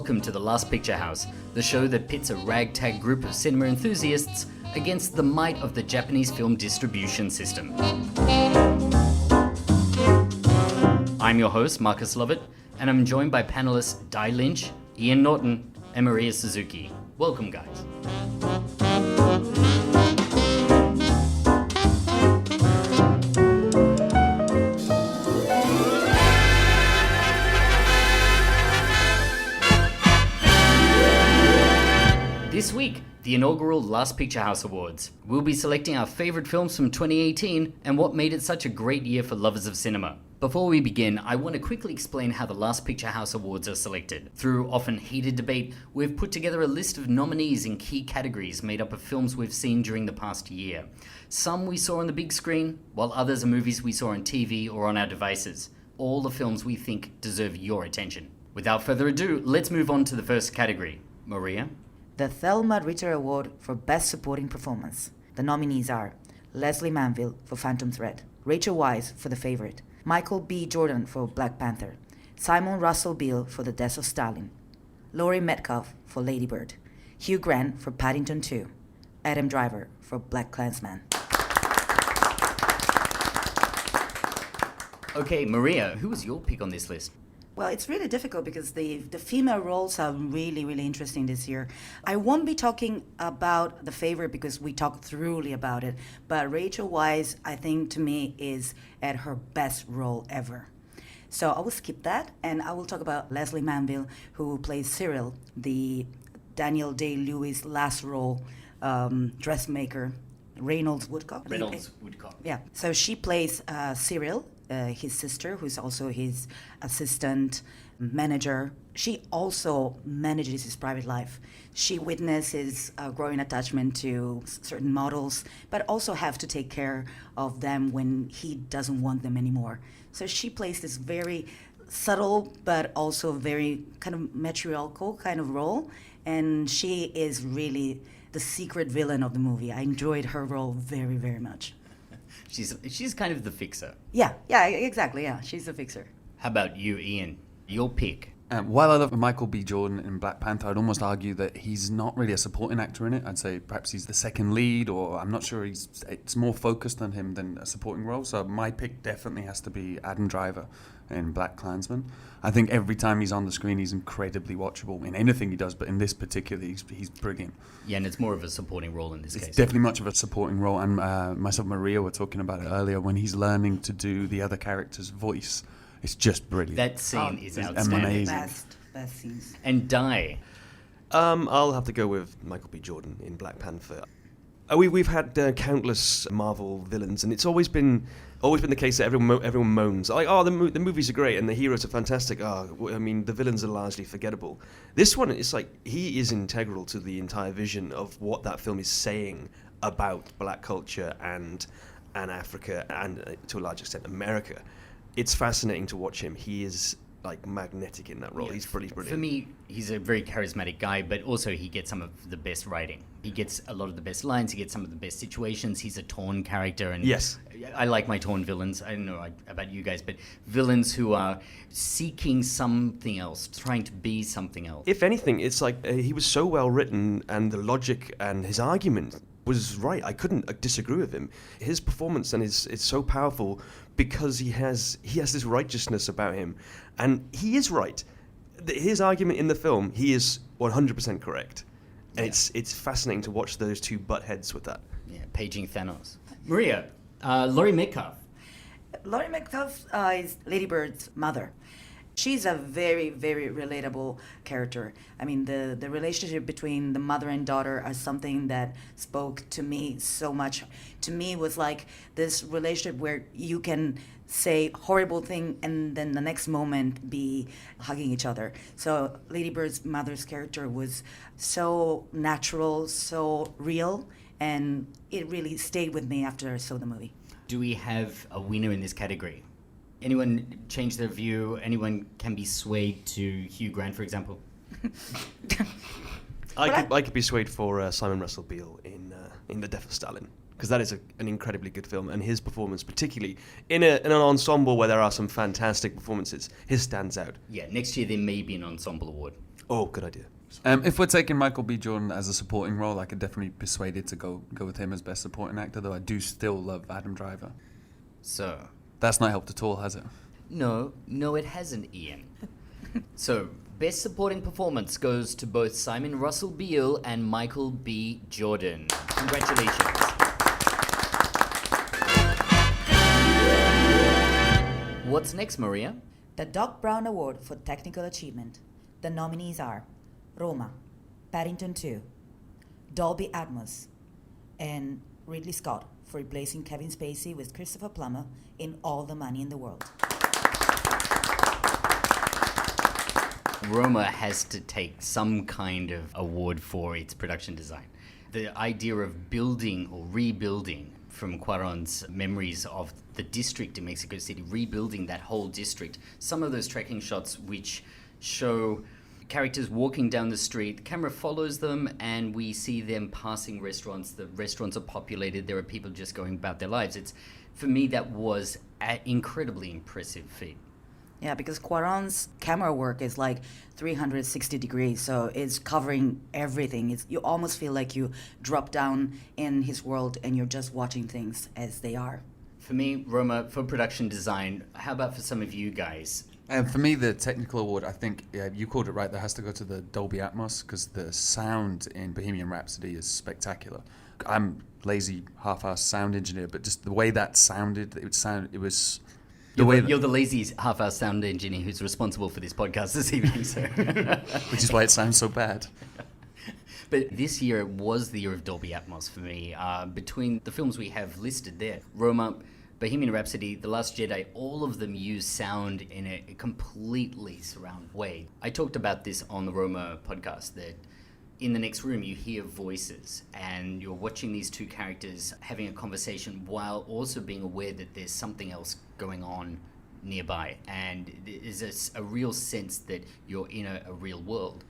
Welcome to The Last Picture House, the show that pits a ragtag group of cinema enthusiasts against the might of the Japanese film distribution system. I'm your host, Marcus Lovett, and I'm joined by panelists Di Lynch, Ian Norton, and Maria Suzuki. Welcome, guys. This week, the inaugural Last Picture House Awards. We'll be selecting our favourite films from 2018 and what made it such a great year for lovers of cinema. Before we begin, I want to quickly explain how the Last Picture House Awards are selected. Through often heated debate, we've put together a list of nominees in key categories made up of films we've seen during the past year. Some we saw on the big screen, while others are movies we saw on TV or on our devices. All the films we think deserve your attention. Without further ado, let's move on to the first category. Maria? The Thelma Ritter Award for Best Supporting Performance. The nominees are Leslie Manville for Phantom Thread, Rachel Weisz for The Favorite, Michael B. Jordan for Black Panther, Simon Russell Beale for The Death of Stalin, Laurie Metcalf for Ladybird, Hugh Grant for Paddington 2, Adam Driver for BlacKkKlansman. Okay, Maria, who was your pick on this list? Well, it's really difficult because the female roles are really, really interesting this year. I won't be talking about The Favorite because we talked thoroughly about it, but Rachel Weisz, I think, to me, is at her best role ever. So I will skip that, and I will talk about Leslie Manville, who plays Cyril, the Daniel Day-Lewis last role dressmaker, Reynolds Woodcock. Yeah, so she plays Cyril, his sister, who's also his assistant manager. She also manages his private life. She witnesses a growing attachment to certain models, but also have to take care of them when he doesn't want them anymore. So she plays this very subtle, but also very kind of matriarchal kind of role, and she is really the secret villain of the movie. I enjoyed her role very, very much. She's kind of the fixer. Yeah, exactly, yeah. She's the fixer. How about you, Ian? Your pick. While I love Michael B. Jordan in Black Panther, I'd almost argue that he's not really a supporting actor in it. I'd say perhaps he's the second lead, or I'm not sure it's more focused on him than a supporting role. So my pick definitely has to be Adam Driver in BlacKkKlansman. I think every time he's on the screen, he's incredibly watchable in anything he does, but in this particular, he's brilliant. Yeah, and it's more of a supporting role in this case. It's definitely much of a supporting role, and myself and Maria were talking about it earlier, when he's learning to do the other character's voice. It's just brilliant. That scene is outstanding. Best scenes. And Di? I'll have to go with Michael B. Jordan in Black Panther. We've had countless Marvel villains, and it's always been the case that everyone moans like, "Oh, the movies are great and the heroes are fantastic." The villains are largely forgettable. This one, it's like he is integral to the entire vision of what that film is saying about black culture and Africa and to a large extent America. It's fascinating to watch him. He is like magnetic in that role. Yeah. He's brilliant. For me, he's a very charismatic guy, but also he gets some of the best writing. He gets a lot of the best lines. He gets some of the best situations. He's a torn character, and yes, I like my torn villains. I don't know about you guys, but villains who are seeking something else, trying to be something else. If anything, it's like he was so well written, and the logic and his argument was right. I couldn't disagree with him. His performance and it's so powerful because he has this righteousness about him, and he is right. His argument in the film, he is 100% correct. And it's fascinating to watch those two butt heads with that. Yeah, paging Thanos. Maria, Laurie Metcalf. Laurie Metcalf is Ladybird's mother. She's a very, very relatable character. I mean, the relationship between the mother and daughter is something that spoke to me so much. To me, it was like this relationship where you can say horrible thing and then the next moment be hugging each other. So Ladybird's mother's character was so natural, so real, and it really stayed with me after I saw the movie. Do we have a winner in this category? Anyone change their view? Anyone can be swayed to Hugh Grant, for example? I could be swayed for Simon Russell Beale in The Death of Stalin, because that is an incredibly good film, and his performance, particularly in an ensemble where there are some fantastic performances, his stands out. Yeah, next year there may be an ensemble award. Oh, good idea. If we're taking Michael B. Jordan as a supporting role, I could definitely be persuaded to go with him as best supporting actor, though I do still love Adam Driver. So, That's not helped at all, has it? no, it hasn't, Ian. So, best supporting performance goes to both Simon Russell Beale and Michael B. Jordan. Congratulations. What's next, Maria? The Doc Brown Award for Technical Achievement. The nominees are Roma, Paddington 2, Dolby Atmos, and Ridley Scott for replacing Kevin Spacey with Christopher Plummer in All the Money in the World. Roma has to take some kind of award for its production design. The idea of building or rebuilding from Cuarón's memories of the district in Mexico City, rebuilding that whole district. Some of those tracking shots which show characters walking down the street, the camera follows them and we see them passing restaurants. The restaurants are populated, there are people just going about their lives. For me, that was an incredibly impressive feat. Yeah, because Cuarón's camera work is like 360 degrees, so it's covering everything. You almost feel like you drop down in his world and you're just watching things as they are. For me, Roma, for production design, how about for some of you guys? And for me, the technical award, I think, you called it right, that has to go to the Dolby Atmos, because the sound in Bohemian Rhapsody is spectacular. I'm lazy, half-assed sound engineer, but just the way that sounded, it was... You're the lazy half-hour sound engineer who's responsible for this podcast this evening, so. Which is why it sounds so bad. But this year was the year of Dolby Atmos for me. Between the films we have listed there, Roma, Bohemian Rhapsody, The Last Jedi, all of them use sound in a completely surround way. I talked about this on the Roma podcast, that in the next room you hear voices and you're watching these two characters having a conversation while also being aware that there's something else going on nearby, and there's a real sense that you're in a real world.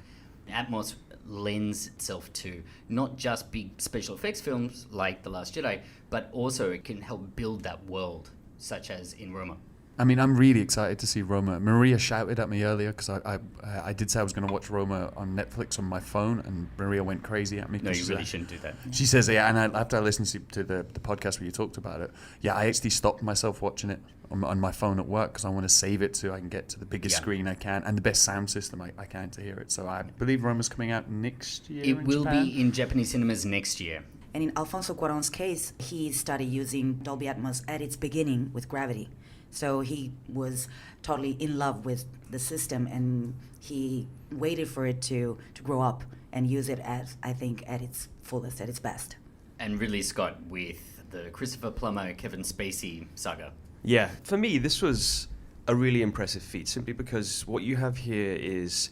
Atmos lends itself to not just big special effects films like The Last Jedi, but also it can help build that world, such as in Roma. I mean, I'm really excited to see Roma. Maria shouted at me earlier because I did say I was going to watch Roma on Netflix on my phone, and Maria went crazy at me. No, you really shouldn't do that. She says, yeah, and after I listened to the podcast where you talked about it, yeah, I actually stopped myself watching it on my phone at work because I want to save it so I can get to the biggest screen I can and the best sound system I can to hear it. So I believe Roma's coming out next year. It will Japan. be in Japanese cinemas next year. And in Alfonso Cuarón's case, he started using Dolby Atmos at its beginning with Gravity. So he was totally in love with the system, and he waited for it to grow up and use it as, I think, at its fullest, at its best. And Ridley Scott with the Christopher Plummer, Kevin Spacey saga. Yeah, for me, this was a really impressive feat, simply because what you have here is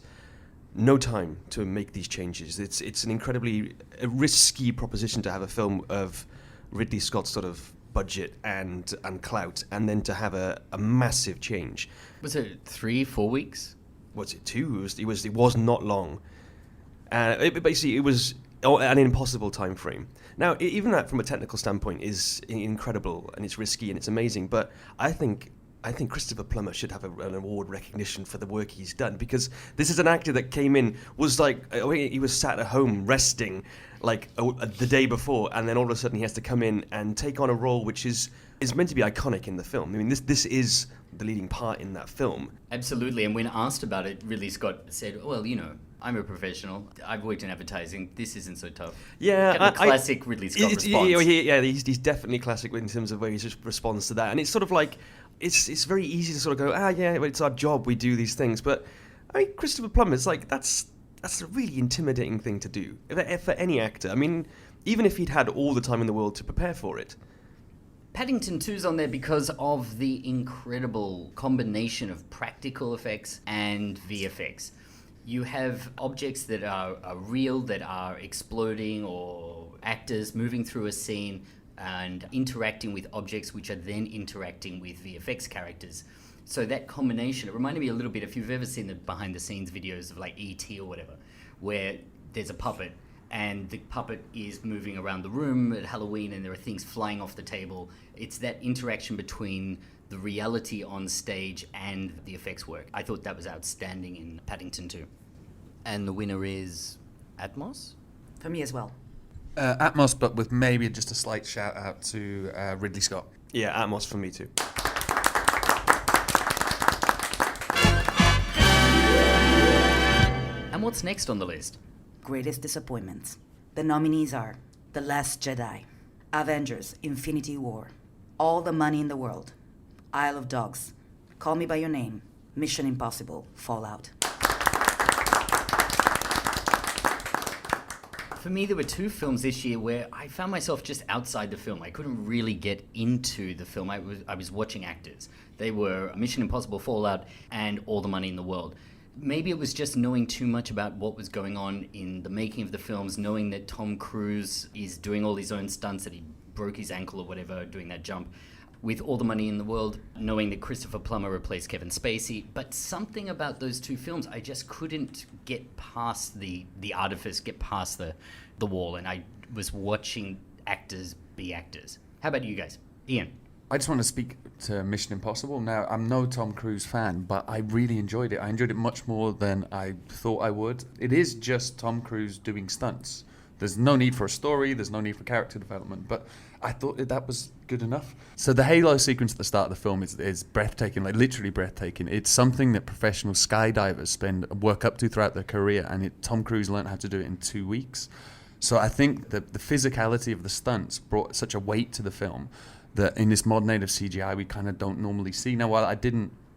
no time to make these changes. It's an incredibly risky proposition to have a film of Ridley Scott's sort of budget and clout, and then to have a massive change. Was it 3-4 weeks? Was it 2? It was not long. Basically, it was an impossible time frame. Now, even that from a technical standpoint is incredible, and it's risky and it's amazing, but I think Christopher Plummer should have an award recognition for the work he's done, because this is an actor that came in, was like, he was sat at home resting like the day before, and then all of a sudden he has to come in and take on a role which is meant to be iconic in the film. I mean, this is the leading part in that film. Absolutely, and when asked about it, Ridley Scott said, well, I'm a professional. I've worked in advertising. This isn't so tough. Yeah, kind of classic Ridley Scott response. He's definitely classic in terms of where he just responds to that. And it's sort of like, it's very easy to sort of go, well, it's our job, we do these things. But I mean, Christopher Plummer, it's like, that's a really intimidating thing to do for any actor. I mean, even if he'd had all the time in the world to prepare for it. Paddington 2's on there because of the incredible combination of practical effects and VFX. You have objects that are real, that are exploding, or actors moving through a scene and interacting with objects which are then interacting with VFX characters. So that combination, it reminded me a little bit, if you've ever seen the behind the scenes videos of like E.T. or whatever, where there's a puppet and the puppet is moving around the room at Halloween and there are things flying off the table. It's that interaction between the reality on stage and the effects work. I thought that was outstanding in Paddington 2. And the winner is Atmos? For me as well. Atmos, but with maybe just a slight shout out to Ridley Scott. Yeah, Atmos for me too. And what's next on the list? Greatest disappointments. The nominees are The Last Jedi, Avengers: Infinity War, All the Money in the World, Isle of Dogs, Call Me by Your Name, Mission Impossible: Fallout. For me, there were two films this year where I found myself just outside the film. I couldn't really get into the film. I was watching actors. They were Mission Impossible: Fallout and All the Money in the World. Maybe it was just knowing too much about what was going on in the making of the films, knowing that Tom Cruise is doing all his own stunts, that he broke his ankle or whatever doing that jump. With All the Money in the World, knowing that Christopher Plummer replaced Kevin Spacey. But something about those two films, I just couldn't get past the artifice, get past the wall. And I was watching actors be actors. How about you guys? Ian? I just want to speak to Mission Impossible. Now, I'm no Tom Cruise fan, but I really enjoyed it. I enjoyed it much more than I thought I would. It is just Tom Cruise doing stunts. There's no need for a story, there's no need for character development, but I thought that was good enough. So the Halo sequence at the start of the film is breathtaking, like literally breathtaking. It's something that professional skydivers work up to throughout their career, and Tom Cruise learned how to do it in 2 weeks. So I think that the physicality of the stunts brought such a weight to the film that in this modern age of CGI we kind of don't normally see. Now, while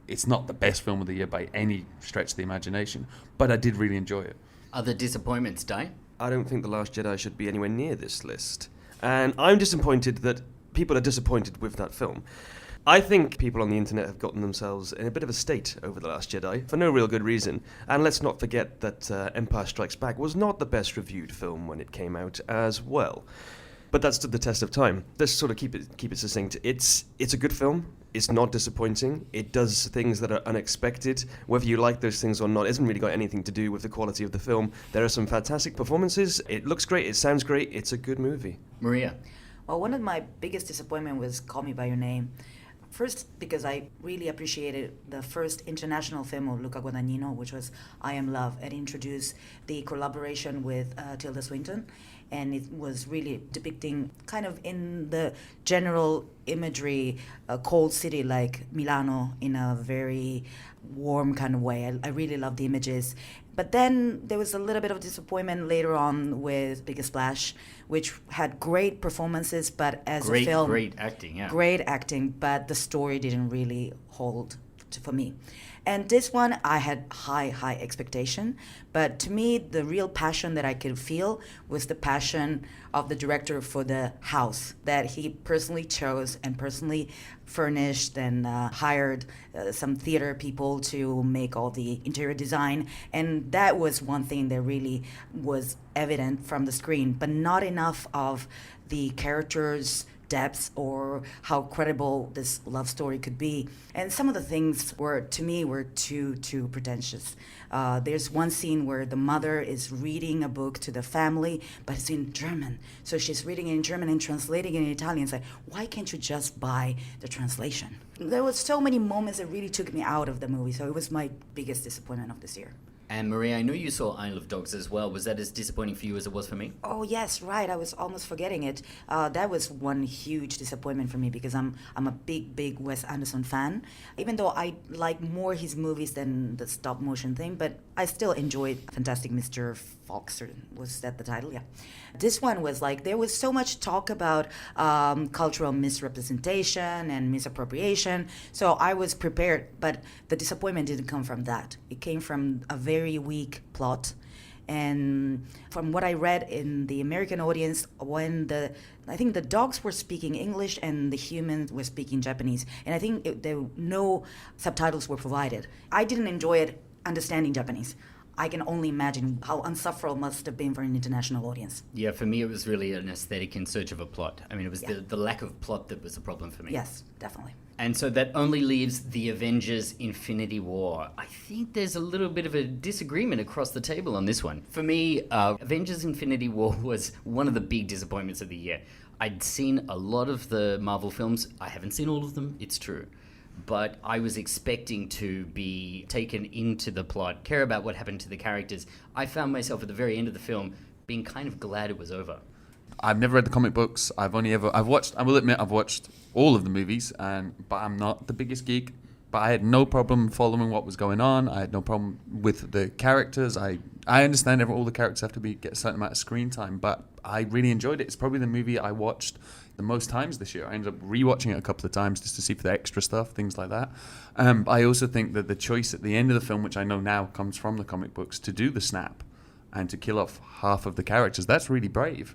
it's not the best film of the year by any stretch of the imagination, but I did really enjoy it. Other disappointments, Di? I don't think The Last Jedi should be anywhere near this list. And I'm disappointed that people are disappointed with that film. I think people on the internet have gotten themselves in a bit of a state over The Last Jedi, for no real good reason. And let's not forget that Empire Strikes Back was not the best reviewed film when it came out as well. But that stood the test of time. Let's sort of keep it succinct. It's a good film. It's not disappointing. It does things that are unexpected. Whether you like those things or not isn't really got anything to do with the quality of the film. There are some fantastic performances. It looks great. It sounds great. It's a good movie. Maria? Well, one of my biggest disappointment was Call Me by Your Name. First, because I really appreciated the first international film of Luca Guadagnino, which was I Am Love. It introduced the collaboration with Tilda Swinton, and it was really depicting kind of in the general imagery a cold city like Milano in a very warm kind of way. I really love the images. But then there was a little bit of disappointment later on with Big Splash, which had great performances, but as a film... Great acting, yeah. Great acting, but the story didn't really hold for me. And this one, I had high expectation. But to me, the real passion that I could feel was the passion of the director for the house that he personally chose and personally furnished and hired some theater people to make all the interior design. And that was one thing that really was evident from the screen, but not enough of the characters' depth or how credible this love story could be. And some of the things were too pretentious. There's one scene where the mother is reading a book to the family, but it's in German. So she's reading it in German and translating it in Italian. It's like, why can't you just buy the translation? There was so many moments that really took me out of the movie. So it was my biggest disappointment of this year. And Maria, I know you saw Isle of Dogs as well. Was that as disappointing for you as it was for me? Oh yes, right. I was almost forgetting it. That was one huge disappointment for me because I'm a big Wes Anderson fan. Even though I like more his movies than the stop motion thing, but I still enjoyed Fantastic Mr. Fox, or was that the title? Yeah. This one was like, there was so much talk about cultural misrepresentation and misappropriation. So I was prepared, but the disappointment didn't come from that. It came from a very weak plot. And from what I read in the American audience, I think the dogs were speaking English and the humans were speaking Japanese. And I think no subtitles were provided. I didn't enjoy it understanding Japanese. I can only imagine how unsufferable it must have been for an international audience. Yeah, for me it was really an aesthetic in search of a plot. I mean, it was the lack of plot that was a problem for me. Yes, definitely. And so that only leaves the Avengers Infinity War. I think there's a little bit of a disagreement across the table on this one. For me, Avengers Infinity War was one of the big disappointments of the year. I'd seen a lot of the Marvel films. I haven't seen all of them, it's true. but I was expecting to be taken into the plot, care about what happened to the characters. I found myself at the very end of the film being kind of glad it was over. I've never read the comic books. I will admit I've watched all of the movies, but I'm not the biggest geek. But I had no problem following what was going on. I had no problem with the characters. I understand all the characters have to get a certain amount of screen time, but I really enjoyed it. It's probably the movie I watched the most times this year. I ended up rewatching it a couple of times just to see for the extra stuff, things like that. I also think that the choice at the end of the film, which I know now comes from the comic books, to do the snap and to kill off half of the characters, that's really brave.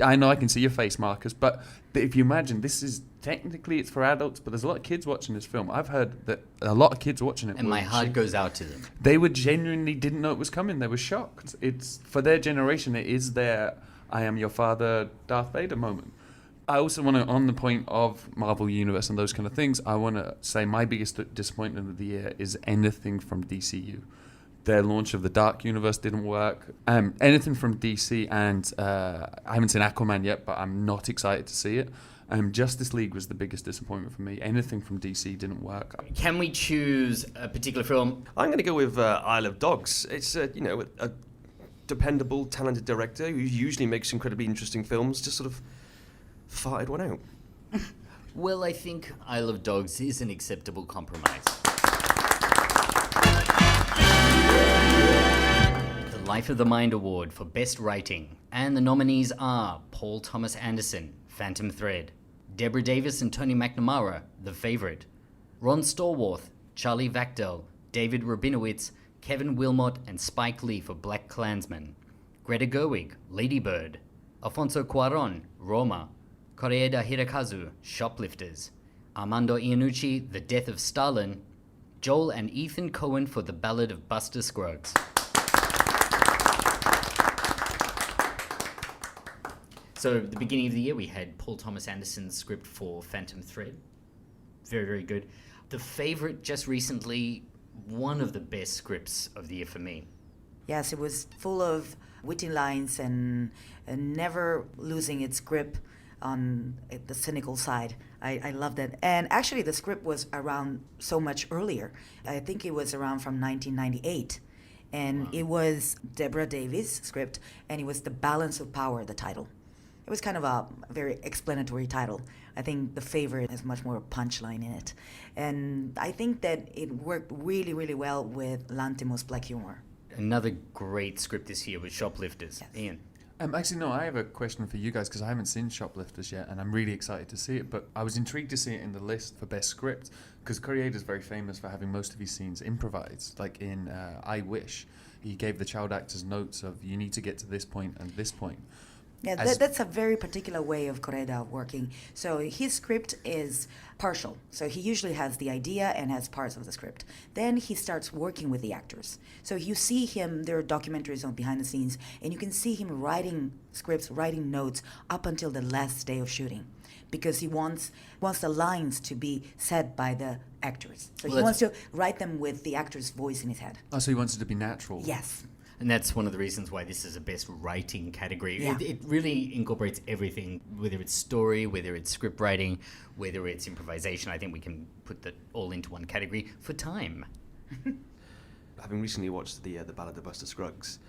I know I can see your face, Marcus, but if you imagine, this is technically it's for adults, but there's a lot of kids watching this film. I've heard that a lot of kids watching it. And my heart goes out to them. They were genuinely didn't know it was coming. They were shocked. It's for their generation. It is their "I am your father, Darth Vader" moment. I also want to, on the point of Marvel Universe and those kind of things, I want to say my biggest disappointment of the year is anything from DCU. Their launch of the Dark Universe didn't work. Anything from DC, and I haven't seen Aquaman yet, but I'm not excited to see it. Justice League was the biggest disappointment for me. Anything from DC didn't work. Can we choose a particular film? I'm going to go with Isle of Dogs. It's a dependable, talented director who usually makes incredibly interesting films. Just sort of farted one out. Well, I think Isle of Dogs is an acceptable compromise. The Life of the Mind Award for Best Writing. And the nominees are Paul Thomas Anderson, Phantom Thread; Deborah Davis and Tony McNamara, The Favourite; Ron Stallworth, Charlie Vachdel, David Rabinowitz, Kevin Wilmot and Spike Lee for BlacKkKlansman; Greta Gerwig, Ladybird; Alfonso Cuarón, Roma; Koreeda Hirakazu, Shoplifters; Armando Iannucci, The Death of Stalin; Joel and Ethan Coen for The Ballad of Buster Scruggs. So at the beginning of the year, we had Paul Thomas Anderson's script for Phantom Thread. Very, very good. The Favourite, just recently, one of the best scripts of the year for me. Yes, it was full of witty lines and never losing its grip on the cynical side. I loved it. And actually, the script was around so much earlier. I think it was around from 1998. And It was Deborah Davis' script, and it was The Balance of Power, the title. It was kind of a very explanatory title. I think The Favourite has much more punchline in it. And I think that it worked really, really well with Lanthimos' black humor. Another great script this year was Shoplifters. Yes. Ian. Actually, no, I have a question for you guys because I haven't seen Shoplifters yet, and I'm really excited to see it. But I was intrigued to see it in the list for best script because Koreeda is very famous for having most of his scenes improvised. Like in I Wish, he gave the child actors notes of you need to get to this point and this point. Yeah, that's a very particular way of Koreeda working. So his script is partial. So he usually has the idea and has parts of the script. Then he starts working with the actors. So you see him, there are documentaries on behind the scenes, and you can see him writing scripts, writing notes up until the last day of shooting. Because he wants the lines to be said by the actors. So he wants to write them with the actor's voice in his head. Oh, so he wants it to be natural. Yes. And that's one of the reasons why this is a best writing category. Yeah. It really incorporates everything, whether it's story, whether it's script writing, whether it's improvisation. I think we can put that all into one category for time. Having recently watched the Ballad of Buster Scruggs.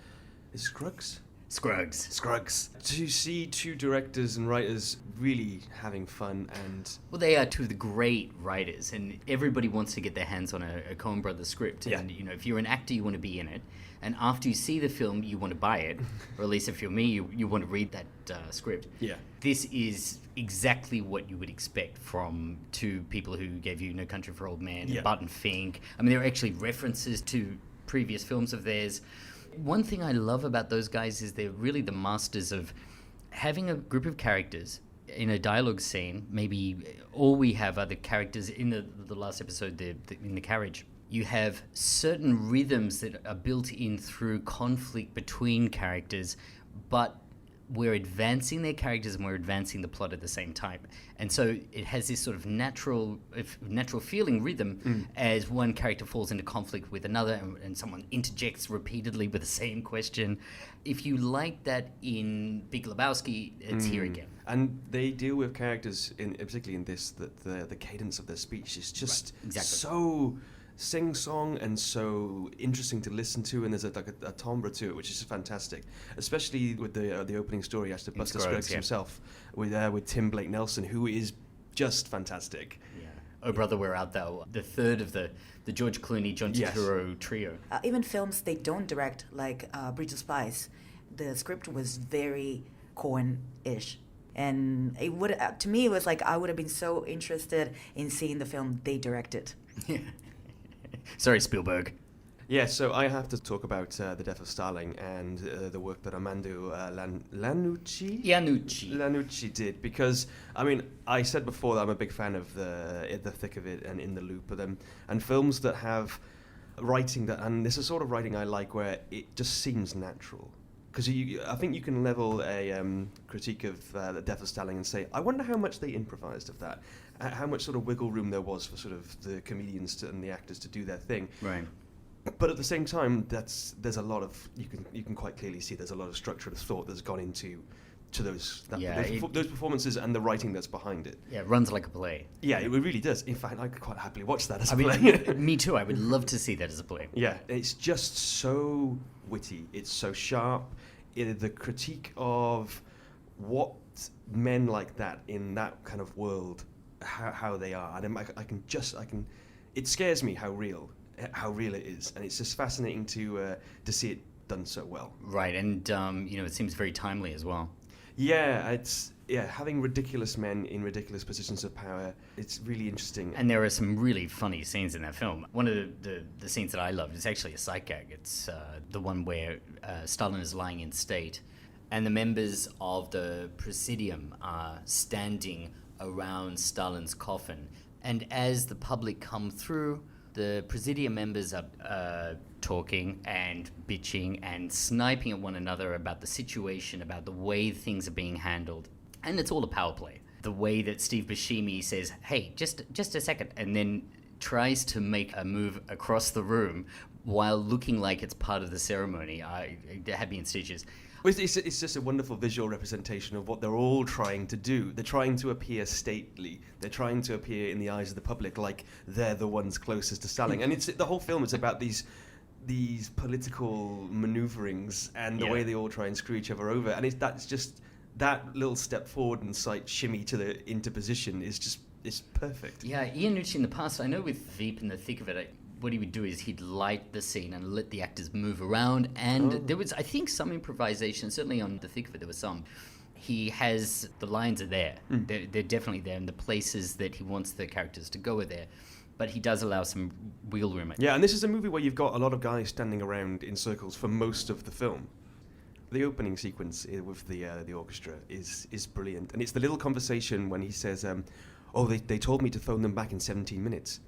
Is it Scruggs? Scruggs. To see two directors and writers really having fun and... Well, they are two of the great writers, and everybody wants to get their hands on a Coen Brothers script. Yeah. And, if you're an actor, you want to be in it. And after you see the film, you want to buy it. Or at least if you're me, you want to read that script. Yeah. This is exactly what you would expect from two people who gave you No Country for Old Men, Yeah. Barton Fink. I mean, there are actually references to previous films of theirs. One thing I love about those guys is they're really the masters of having a group of characters in a dialogue scene. Maybe all we have are the characters in the last episode, in the carriage. You have certain rhythms that are built in through conflict between characters, but we're advancing their characters and we're advancing the plot at the same time. And so it has this sort of natural feeling rhythm as one character falls into conflict with another and someone interjects repeatedly with the same question. If you like that in Big Lebowski, it's here again. And they deal with characters, particularly in this, that the cadence of their speech is just exactly. so sing-song and so interesting to listen to, and there's a timbre to it, which is fantastic. Especially with the opening story as to Buster Scruggs himself, with Tim Blake Nelson, who is just fantastic. Yeah. Oh Brother, We're Out Thou, the third of the George Clooney, John Turturro trio. Even films they don't direct, like Bridge of Spies, the script was very Coen-ish. And it would, to me, it was like I would have been so interested in seeing the film they directed. Yeah. Sorry, Spielberg. Yeah, so I have to talk about The Death of Stalin and the work that Armando Iannucci did, because, I mean, I said before that I'm a big fan of The Thick of It and In the Loop, and films that have writing that, and this is sort of writing I like, where it just seems natural. Because I think you can level a critique of The Death of Stalin and say, I wonder how much they improvised of that, how much sort of wiggle room there was for sort of the comedians and the actors to do their thing. Right. But at the same time, there's a lot of you can quite clearly see there's a lot of structure of thought that's gone into those performances and the writing that's behind it. Yeah, it runs like a play. Yeah, it really does. In fact, I could quite happily watch that as a play. Me too. I would love to see that as a play. Yeah, it's just so witty. It's so sharp. The critique of what men like that in that kind of world, how they are, and I can. It scares me how real it is, and it's just fascinating to see it done so well. Right, and it seems very timely as well. Yeah, having ridiculous men in ridiculous positions of power, it's really interesting. And there are some really funny scenes in that film. One of the scenes that I loved is actually a sight gag. It's the one where Stalin is lying in state, and the members of the Presidium are standing around Stalin's coffin. And as the public come through, the Presidium members are talking and bitching and sniping at one another about the situation, about the way things are being handled. And it's all a power play. The way that Steve Buscemi says, hey, just a second, and then tries to make a move across the room while looking like it's part of the ceremony. It had me in stitches. It's just a wonderful visual representation of what they're all trying to do. They're trying to appear stately. They're trying to appear in the eyes of the public like they're the ones closest to Stalin. And the whole film is about these political maneuverings and the way they all try and screw each other over. And that's just that little step forward and slight shimmy into position is perfect. Yeah, Iannucci in the past, I know with Veep in the thick of it, what he would do is he'd light the scene and let the actors move around, and there was, I think, some improvisation. Certainly on the thick of it, there was some. He has the lines are there; they're definitely there, and the places that he wants the characters to go are there. But he does allow some wiggle room. Yeah, and this is a movie where you've got a lot of guys standing around in circles for most of the film. The opening sequence with the orchestra is brilliant, and it's the little conversation when he says, they told me to phone them back in 17 minutes.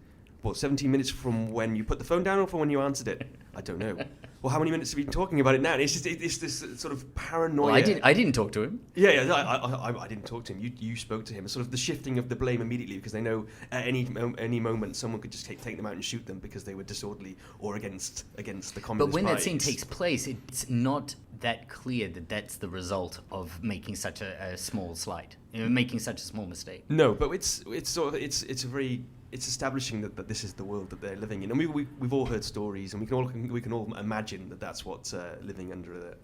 Well, 17 minutes from when you put the phone down or from when you answered it? I don't know. Well, how many minutes have you been talking about it now? And it's this sort of paranoia. Well, I didn't talk to him. Yeah, I didn't talk to him. You spoke to him. It's sort of the shifting of the blame immediately, because they know at any moment someone could just take them out and shoot them because they were disorderly or against the communist But when party. that scene takes place, it's not that clear that that's the result of making such a small slight, making such a small mistake. No, but it's establishing that this is the world that they're living in, and we've all heard stories, and we can all imagine that that's what living under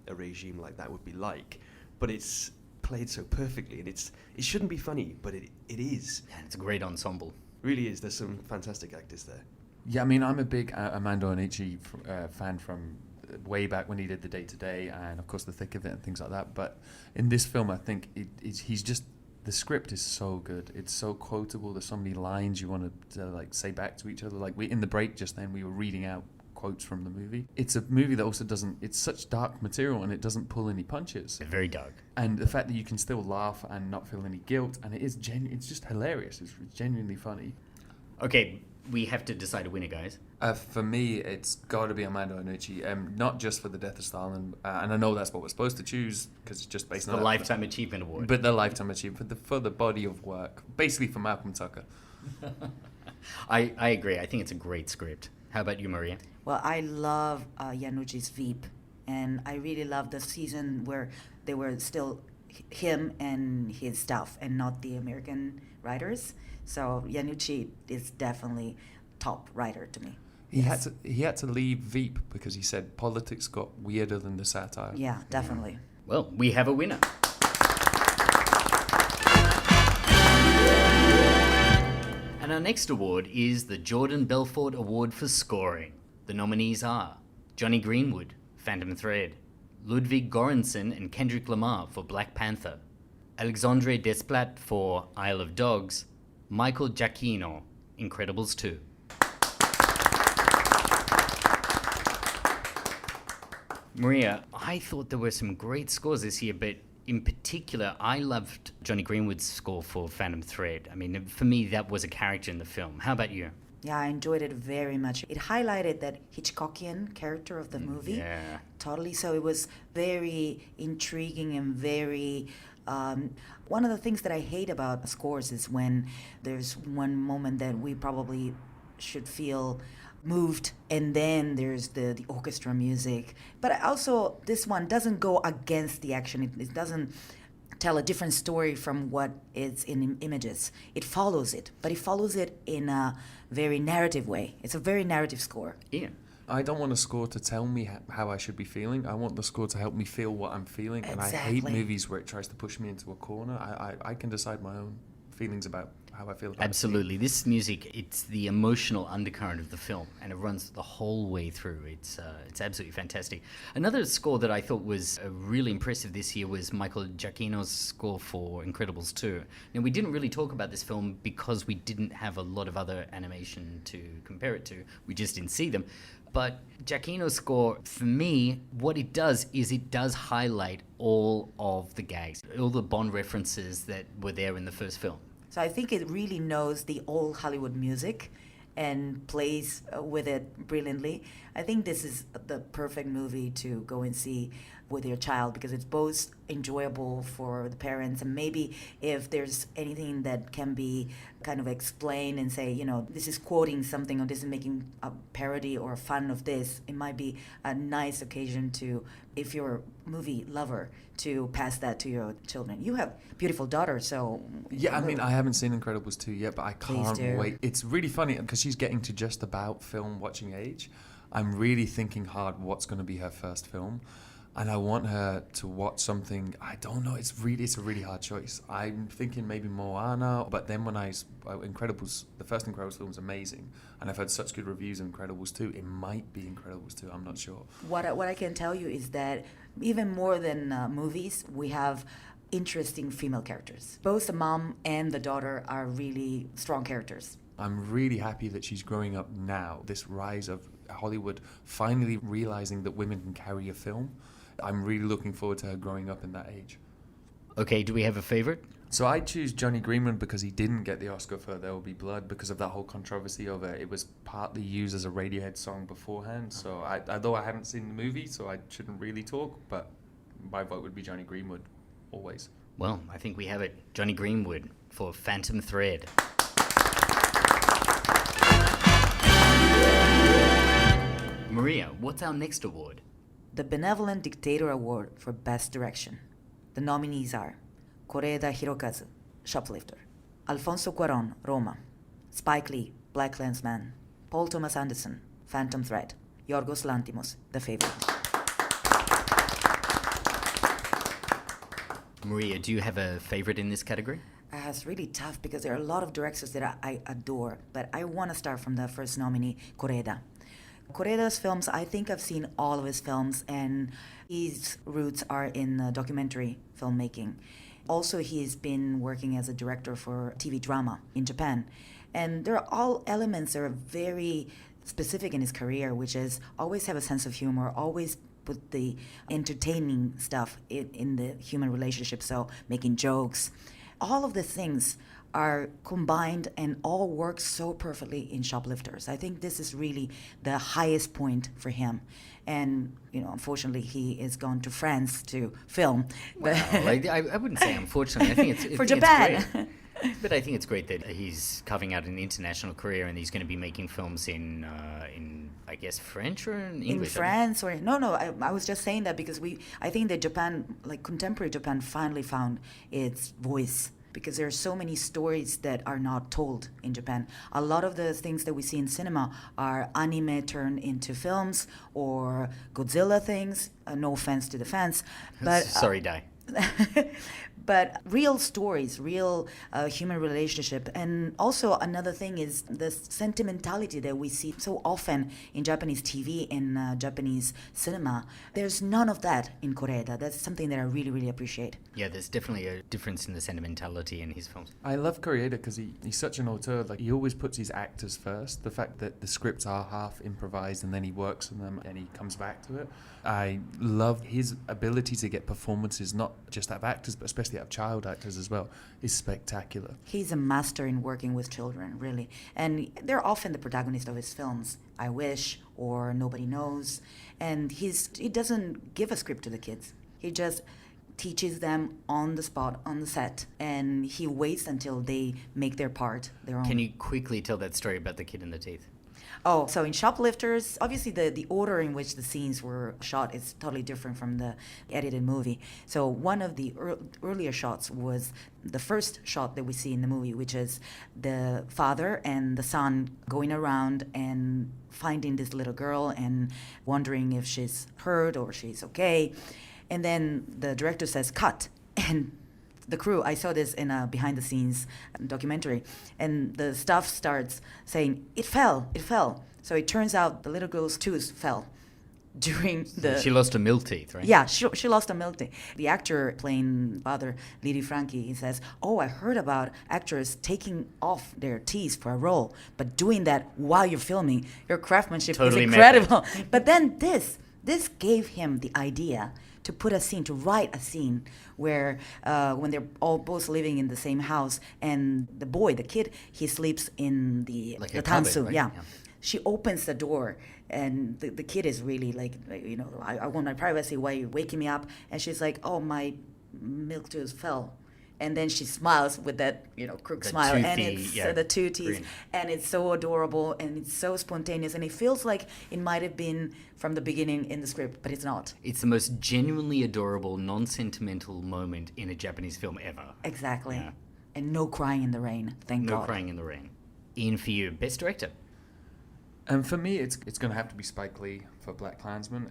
a regime like that would be like. But it's played so perfectly, and it shouldn't be funny, but it is. And it's a great ensemble. Really is. There's some fantastic actors there. Yeah, I mean, I'm a big Armando Iannucci fan from way back when he did The Day to Day, and of course The Thick of It and things like that. But in this film, I think he's just. The script is so good. It's so quotable. There's so many lines you want to like say back to each other. Like in the break just then, we were reading out quotes from the movie. It's a movie that also doesn't. It's such dark material, and it doesn't pull any punches. It's very dark. And the fact that you can still laugh and not feel any guilt, and it's just hilarious. It's genuinely funny. Okay, we have to decide a winner, guys. For me, it's got to be Armando Iannucci, not just for The Death of Stalin, and I know that's what we're supposed to choose because it's just based on the Lifetime Achievement Award. But the Lifetime Achievement for the body of work, basically for Malcolm Tucker. I agree. I think it's a great script. How about you, Maria? Well, I love Iannucci's Veep, and I really love the season where they were still him and his stuff and not the American writers. So Iannucci is definitely top writer to me. He had to leave Veep because he said politics got weirder than the satire. Yeah, definitely. Well, we have a winner. And our next award is the Jordan Belfort Award for Scoring. The nominees are Johnny Greenwood, Phantom Thread, Ludwig Göransson and Kendrick Lamar for Black Panther, Alexandre Desplat for Isle of Dogs, Michael Giacchino, Incredibles 2. Maria, I thought there were some great scores this year, but in particular, I loved Johnny Greenwood's score for Phantom Thread. I mean, for me, that was a character in the film. How about you? Yeah, I enjoyed it very much. It highlighted that Hitchcockian character of the movie. Yeah. Totally. So it was very intriguing and very... one of the things that I hate about scores is when there's one moment that we probably should feel moved, and then there's the orchestra music. But also, this one doesn't go against the action. It doesn't tell a different story from what is in images. It follows it, but it follows it in a very narrative way. It's a very narrative score. Yeah. I don't want a score to tell me how I should be feeling. I want the score to help me feel what I'm feeling. And I hate Exactly. movies where it tries to push me into a corner. I can decide my own feelings about how I feel about Absolutely. This music, it's the emotional undercurrent of the film, and it runs the whole way through. It's absolutely fantastic. Another score that I thought was really impressive this year was Michael Giacchino's score for Incredibles 2. Now, we didn't really talk about this film because we didn't have a lot of other animation to compare it to. We just didn't see them. But Giacchino's score, for me, what it does is it does highlight all of the gags, all the Bond references that were there in the first film. So I think it really knows the old Hollywood music and plays with it brilliantly. I think this is the perfect movie to go and see with your child because it's both enjoyable for the parents, and maybe if there's anything that can be kind of explained and say, this is quoting something or this is making a parody or fun of this, it might be a nice occasion to, if you're a movie lover, to pass that to your children. You have beautiful daughters, so... Yeah, I mean, I haven't seen Incredibles 2 yet, but I Please can't do. wait. It's really funny because she's getting to just about film watching age. I'm really thinking hard what's going to be her first film. And I want her to watch something, I don't know, it's a really hard choice. I'm thinking maybe Moana, but then when Incredibles, the first Incredibles film was amazing, and I've heard such good reviews of Incredibles 2, it might be Incredibles 2, I'm not sure. What I can tell you is that even more than movies, we have interesting female characters. Both the mom and the daughter are really strong characters. I'm really happy that she's growing up now, this rise of Hollywood finally realizing that women can carry a film. I'm really looking forward to her growing up in that age. Okay, do we have a favorite? So I choose Johnny Greenwood because he didn't get the Oscar for There Will Be Blood because of that whole controversy over it was partly used as a Radiohead song beforehand. So although I haven't seen the movie, so I shouldn't really talk, but my vote would be Johnny Greenwood, always. Well, I think we have it. Johnny Greenwood for Phantom Thread. Maria, what's our next award? The Benevolent Dictator Award for Best Direction. The nominees are Koreeda Hirokazu, Shoplifter, Alfonso Cuarón, Roma, Spike Lee, BlacKkKlansman, Paul Thomas Anderson, Phantom Thread, Yorgos Lanthimos, The Favorite. Maria, do you have a favorite in this category? It's really tough because there are a lot of directors that I adore, but I want to start from the first nominee, Koreeda. Koreeda's films, I think I've seen all of his films, and his roots are in documentary filmmaking. Also, he's been working as a director for TV drama in Japan. And there are all elements that are very specific in his career, which is always have a sense of humor, always put the entertaining stuff in the human relationship, so making jokes. All of the things are combined and all work so perfectly in Shoplifters. I think this is really the highest point for him. And, unfortunately, he is gone to France to film. Well, I wouldn't say unfortunately. I think it's for I think Japan. It's great. But I think it's great that he's carving out an international career and he's going to be making films in I guess, French or in English? In France or no, I was just saying that because I think that Japan, like contemporary Japan, finally found its voice. Because there are so many stories that are not told in Japan. A lot of the things that we see in cinema are anime turned into films or Godzilla things. No offense to the fans, but Sorry, Dai. but real stories, real human relationship. And also another thing is the sentimentality that we see so often in Japanese TV and Japanese cinema. There's none of that in Koreeda. That's something that I really, really appreciate. Yeah, there's definitely a difference in the sentimentality in his films. I love Koreeda because he's such an auteur. Like, he always puts his actors first. The fact that the scripts are half improvised and then he works on them and he comes back to it. I love his ability to get performances, not just out of actors, but especially out of child actors as well, is spectacular. He's a master in working with children, really. And they're often the protagonist of his films, I Wish or Nobody Knows. And he doesn't give a script to the kids. He just teaches them on the spot, on the set, and he waits until they make their part their own. Can you quickly tell that story about the kid in the teeth? Oh, so in Shoplifters, obviously the order in which the scenes were shot is totally different from the edited movie. So one of the earlier shots was the first shot that we see in the movie, which is the father and the son going around and finding this little girl and wondering if she's hurt or she's okay. And then the director says, cut. And the crew, I saw this in a behind-the-scenes documentary, and the staff starts saying, it fell. So it turns out the little girl's tooth fell during the... She lost her milk teeth, right? Yeah, she lost a milk teeth. The actor playing father, Lily Frankie, he says, I heard about actors taking off their teeth for a role, but doing that while you're filming, your craftsmanship Totally is incredible. But then this gave him the idea to put a scene, to write a scene where when they're all both living in the same house and the boy, the kid, he sleeps in the tansu. Right? Yeah. She opens the door and the kid is really like, I want my privacy. Why are you waking me up? And she's like, my milk tooth fell. And then she smiles with that, crook smile, and it's the two teeth, green. And it's so adorable, and it's so spontaneous, and it feels like it might have been from the beginning in the script, but it's not. It's the most genuinely adorable, non-sentimental moment in a Japanese film ever. Exactly. Yeah. And no crying in the rain, thank God. No crying in the rain. Ian, for you, best director? And for me, it's going to have to be Spike Lee for BlacKkKlansman.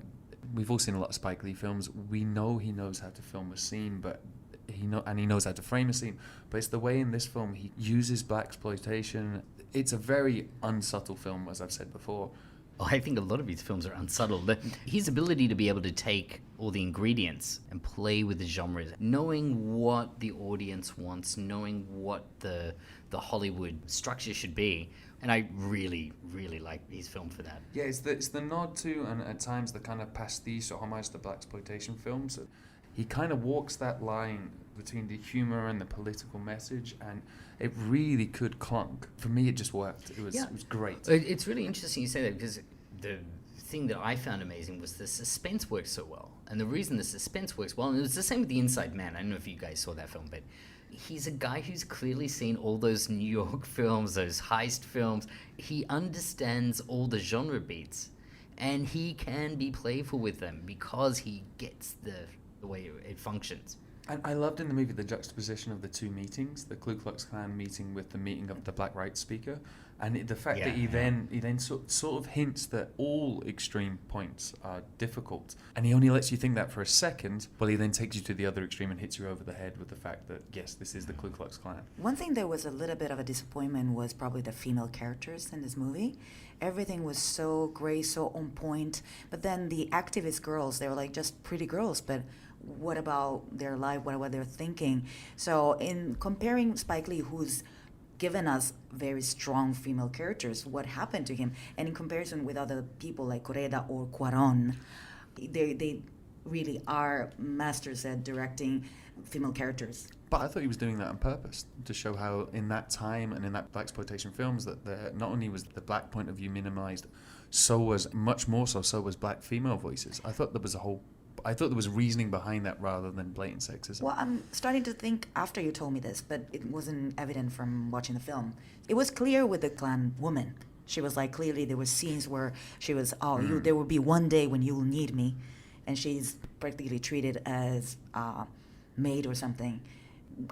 We've all seen a lot of Spike Lee films. We know he knows how to film a scene, but he knows how to frame a scene, but it's the way in this film he uses blaxploitation. It's a very unsubtle film, as I've said before. Oh, I think a lot of his films are unsubtle. His ability to be able to take all the ingredients and play with the genres, knowing what the audience wants, knowing what the Hollywood structure should be. And I really, really like his film for that. Yeah, it's the nod to, and at times the kind of pastiche or homage to blaxploitation films. He kind of walks that line between the humor and the political message, and it really could clunk. For me, it just worked. It was great. It's really interesting you say that, because the thing that I found amazing was the suspense worked so well. And the reason the suspense works well, and it was the same with The Inside Man. I don't know if you guys saw that film, but he's a guy who's clearly seen all those New York films, those heist films. He understands all the genre beats, and he can be playful with them because he gets the way it functions. And I loved in the movie the juxtaposition of the two meetings, the Ku Klux Klan meeting with the meeting of the Black Rights speaker, and the fact that he then sort of hints that all extreme points are difficult, and he only lets you think that for a second, but he then takes you to the other extreme and hits you over the head with the fact that yes, this is the Ku Klux Klan. One thing that was a little bit of a disappointment was probably the female characters in this movie. Everything was so great, so on point, but then the activist girls, they were like just pretty girls, but what about their life, what they're thinking? So in comparing Spike Lee, who's given us very strong female characters, what happened to him, and in comparison with other people like Koreeda or Cuarón, they really are masters at directing female characters. But I thought he was doing that on purpose to show how in that time and in that blaxploitation films that not only was the black point of view minimized, so was much more so was black female voices. I thought there was a whole I thought there was reasoning behind that rather than blatant sexism. Well, I'm starting to think after you told me this, but it wasn't evident from watching the film. It was clear with the clan woman. She was like, clearly there were scenes where she was, there will be one day when you will need me. And she's practically treated as a maid or something.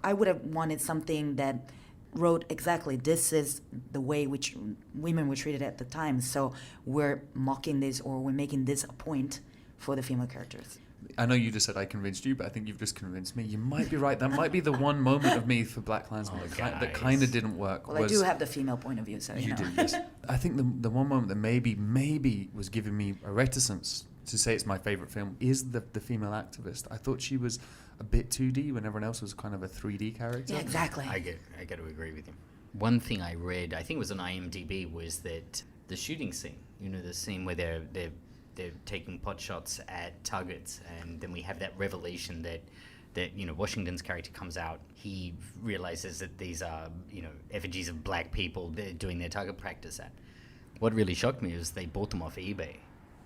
I would have wanted something that wrote exactly, this is the way which women were treated at the time. So we're mocking this, or we're making this a point for the female characters. I know you just said I convinced you, but I think you've just convinced me. You might be right. That might be the one moment of me for BlacKkKlansman that kind of didn't work. Well, I do have the female point of view, so you know. Do, yes. I think the one moment that maybe was giving me a reticence to say it's my favorite film is the female activist. I thought she was a bit 2D when everyone else was kind of a 3D character. Yeah, exactly. I got to agree with you. One thing I read, I think it was on IMDb, was that the shooting scene, the scene where they're taking pot shots at targets, and then we have that revelation that Washington's character comes out. He realizes that these are effigies of black people they're doing their target practice at. What really shocked me was they bought them off eBay.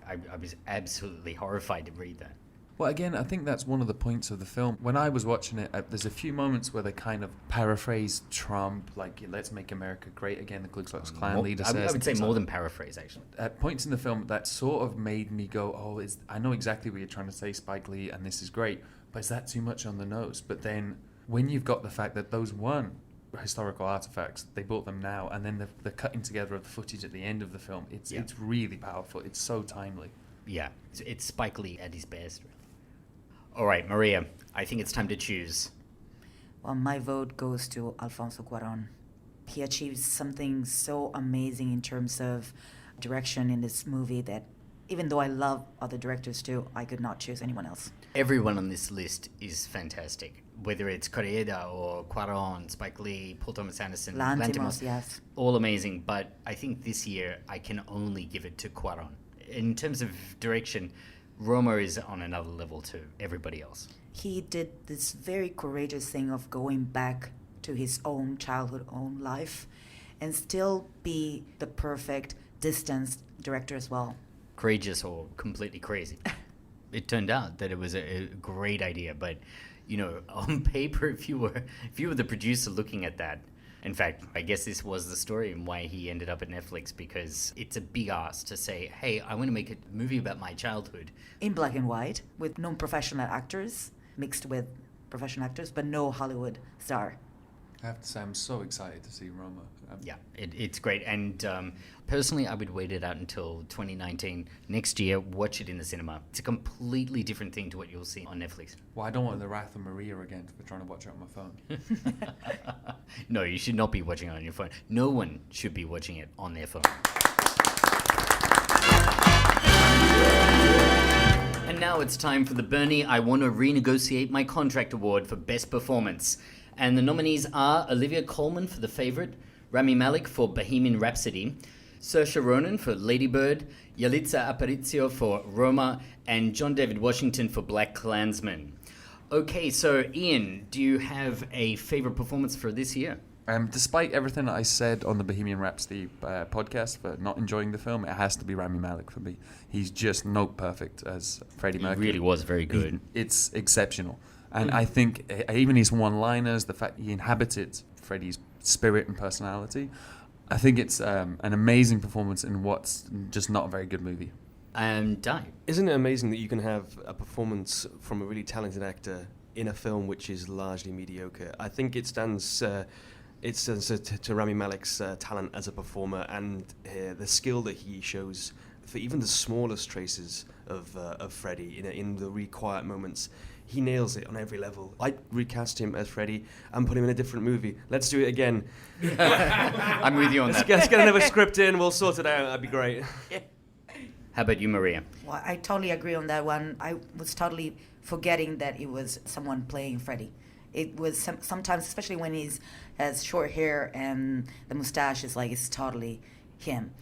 I was absolutely horrified to read that. Well, again, I think that's one of the points of the film. When I was watching it, there's a few moments where they kind of paraphrase Trump, like, let's make America great again, the Ku Klux Klan leader says. I would say more than paraphrase, actually. At points in the film, that sort of made me go, I know exactly what you're trying to say, Spike Lee, and this is great, but is that too much on the nose? But then, when you've got the fact that those weren't historical artifacts, they bought them now, and then the cutting together of the footage at the end of the film, it's really powerful. It's so timely. Yeah, it's Spike Lee at his best. All right, Maria, I think it's time to choose. Well, my vote goes to Alfonso Cuarón. He achieves something so amazing in terms of direction in this movie that even though I love other directors too, I could not choose anyone else. Everyone on this list is fantastic. Whether it's Correia or Cuarón, Spike Lee, Paul Thomas Anderson, Lanthimos, yes. All amazing, but I think this year I can only give it to Cuarón. In terms of direction, Roma is on another level to everybody else. He did this very courageous thing of going back to his own childhood, own life, and still be the perfect distanced director as well. Courageous or completely crazy. It turned out that it was a great idea, but on paper, if you were the producer looking at that, in fact, I guess this was the story and why he ended up at Netflix, because it's a big ask to say, hey, I want to make a movie about my childhood. In black and white, with non-professional actors, mixed with professional actors, but no Hollywood star. I have to say, I'm so excited to see Roma. Yeah, it's great. And personally, I would wait it out until 2019. Next year, watch it in the cinema. It's a completely different thing to what you'll see on Netflix. Well, I don't want the wrath of Maria again for trying to watch it on my phone. No, you should not be watching it on your phone. No one should be watching it on their phone. And now it's time for the Bernie I Want to Renegotiate My Contract Award for Best Performance. And the nominees are Olivia Colman for The Favourite, Rami Malek for Bohemian Rhapsody, Saoirse Ronan for Ladybird, Yalitza Aparicio for Roma, and John David Washington for BlacKkKlansman. Okay, so Ian, do you have a favourite performance for this year? Despite everything that I said on the Bohemian Rhapsody podcast for not enjoying the film, it has to be Rami Malek for me. He's just note perfect as Freddie Mercury. He really was very good. It's exceptional. And I think even his one-liners, the fact he inhabited Freddie's spirit and personality, I think it's an amazing performance in what's just not a very good movie. Di. Isn't it amazing that you can have a performance from a really talented actor in a film which is largely mediocre? I think it stands to Rami Malek's talent as a performer and the skill that he shows for even the smallest traces of Freddie in the really quiet moments. He nails it on every level. I'd recast him as Freddie and put him in a different movie. Let's do it again. I'm with you on that. Let's get another script in. We'll sort it out. That'd be great. How about you, Maria? Well, I totally agree on that one. I was totally forgetting that it was someone playing Freddie. It was sometimes, especially when he has short hair and the mustache is like, it's totally him.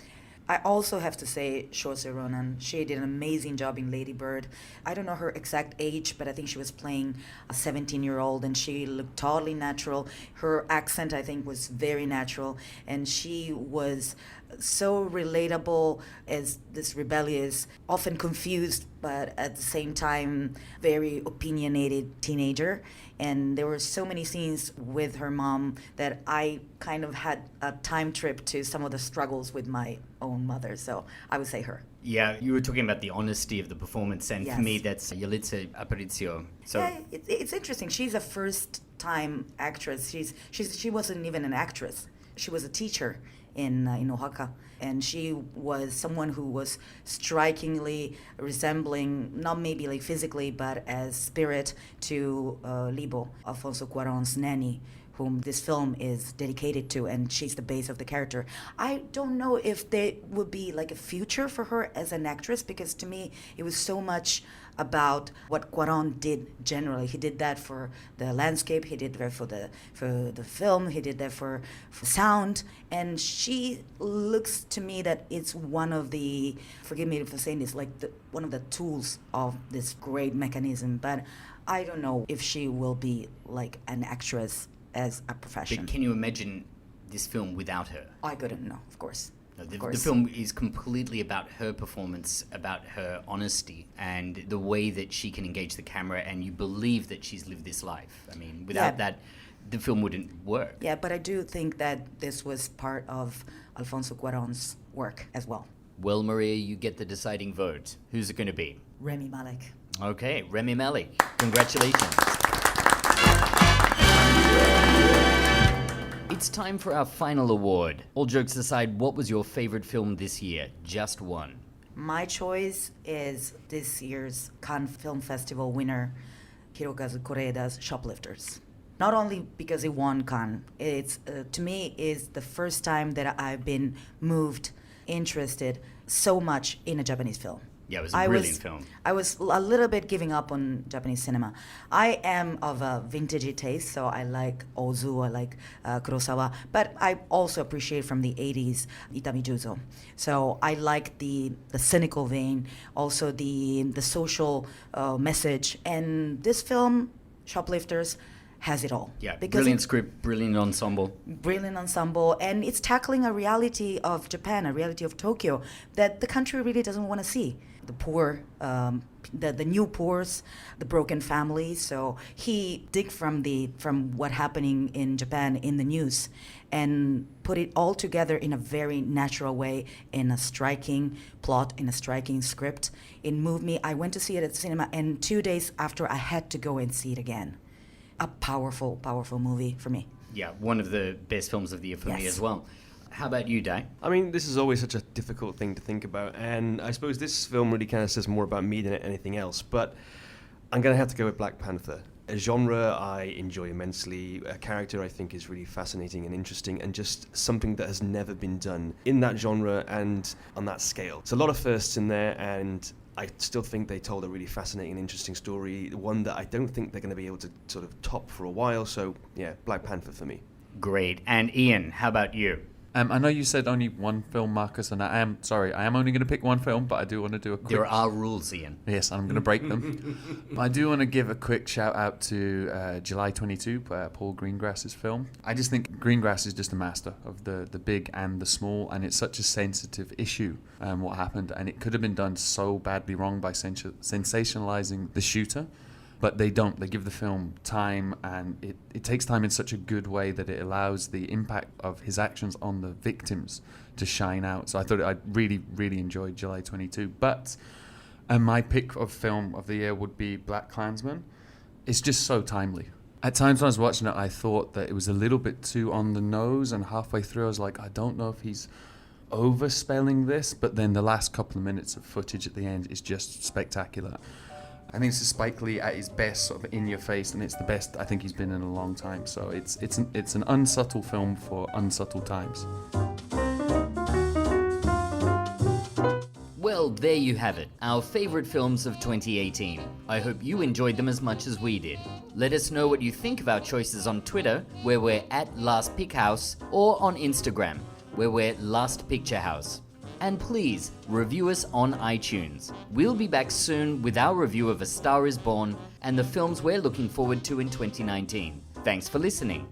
I also have to say Saoirse Ronan. She did an amazing job in Ladybird. I don't know her exact age, but I think she was playing a 17-year-old, and she looked totally natural. Her accent, I think, was very natural, and she was so relatable as this rebellious, often confused, but at the same time very opinionated teenager. And there were so many scenes with her mom that I kind of had a time trip to some of the struggles with my own mother. So I would say her. Yeah, you were talking about the honesty of the performance, and Yes. for me, that's Yalitza Aparicio. So Yeah, it's interesting. She's a first-time actress. She wasn't even an actress. She was a teacher in Oaxaca, and she was someone who was strikingly resembling, not maybe like physically, but as spirit to Libo, Alfonso Cuarón's nanny, whom this film is dedicated to, and she's the base of the character. I don't know if there would be like a future for her as an actress, because to me it was so much about what Cuarón did generally. He did that for the landscape, he did that for the film, he did that for sound, and she looks to me that it's one of the, forgive me for saying this, like one of the tools of this great mechanism, but I don't know if she will be like an actress as a profession. but can you imagine this film without her? I couldn't know, of course. No, Of the course. film is completely about her performance, about her honesty, and the way that she can engage the camera, and you believe that she's lived this life. I mean, without Yeah. that, the film wouldn't work. Yeah, but I do think that this was part of Alfonso Cuarón's work as well. Well, Maria, you get the deciding vote. Who's it going to be? Rami Malek. Okay, Rami Malek. Congratulations. It's time for our final award. All jokes aside, what was your favorite film this year? Just one. My choice is this year's Cannes Film Festival winner, Hirokazu Koreeda's Shoplifters. Not only because it won Cannes, it's to me is the first time that I've been moved, interested so much in a Japanese film. Yeah, it was a brilliant film. I was a little bit giving up on Japanese cinema. I am of a vintagey taste, so I like Ozu, I like Kurosawa, but I also appreciate from the 80s Itami Juzo. So I like the cynical vein, also the social message, and this film, Shoplifters, has it all. Yeah, Because brilliant it- script, brilliant ensemble. brilliant ensemble, and it's tackling a reality of Japan, a reality of Tokyo that the country really doesn't want to see. The poor, the new poors, the broken families. So he dig from what happening in Japan in the news, and put it all together in a very natural way, in a striking plot, in a striking script. It moved me. I went to see it at the cinema, and 2 days after, I had to go and see it again. A powerful, powerful movie for me. Yeah, one of the best films of the year for me Yes. as well. How about you, Dai? I mean, this is always such a difficult thing to think about, and I suppose this film really kind of says more about me than anything else, but I'm going to have to go with Black Panther. A genre I enjoy immensely, a character I think is really fascinating and interesting, and just something that has never been done in that genre and on that scale. It's a lot of firsts in there, and I still think they told a really fascinating and interesting story, one that I don't think they're going to be able to sort of top for a while, so yeah, Black Panther for me. Great. And Ian, how about you? I know you said only one film, Marcus, and I am only going to pick one film, but I do want to do a quick... There are rules, Ian. Yes, I'm going to break them. But I do want to give a quick shout out to July 22, Paul Greengrass's film. I just think Greengrass is just a master of the big and the small, and it's such a sensitive issue, what happened, and it could have been done so badly wrong by sensationalizing the shooter. But they don't. They give the film time, and it takes time in such a good way that it allows the impact of his actions on the victims to shine out. So I thought I really, really enjoyed July 22. But my pick of film of the year would be BlacKkKlansman. It's just so timely. At times when I was watching it, I thought that it was a little bit too on the nose, and halfway through I was like, I don't know if he's overspelling this, but then the last couple of minutes of footage at the end is just spectacular. I think this is Spike Lee at his best, sort of in your face, and it's the best I think he's been in a long time. So it's an unsubtle film for unsubtle times. Well, there you have it, our favourite films of 2018. I hope you enjoyed them as much as we did. Let us know what you think of our choices on Twitter, where we're at Last Pick House, or on Instagram, where we're Last Picture House. And please, review us on iTunes. We'll be back soon with our review of A Star is Born and the films we're looking forward to in 2019. Thanks for listening.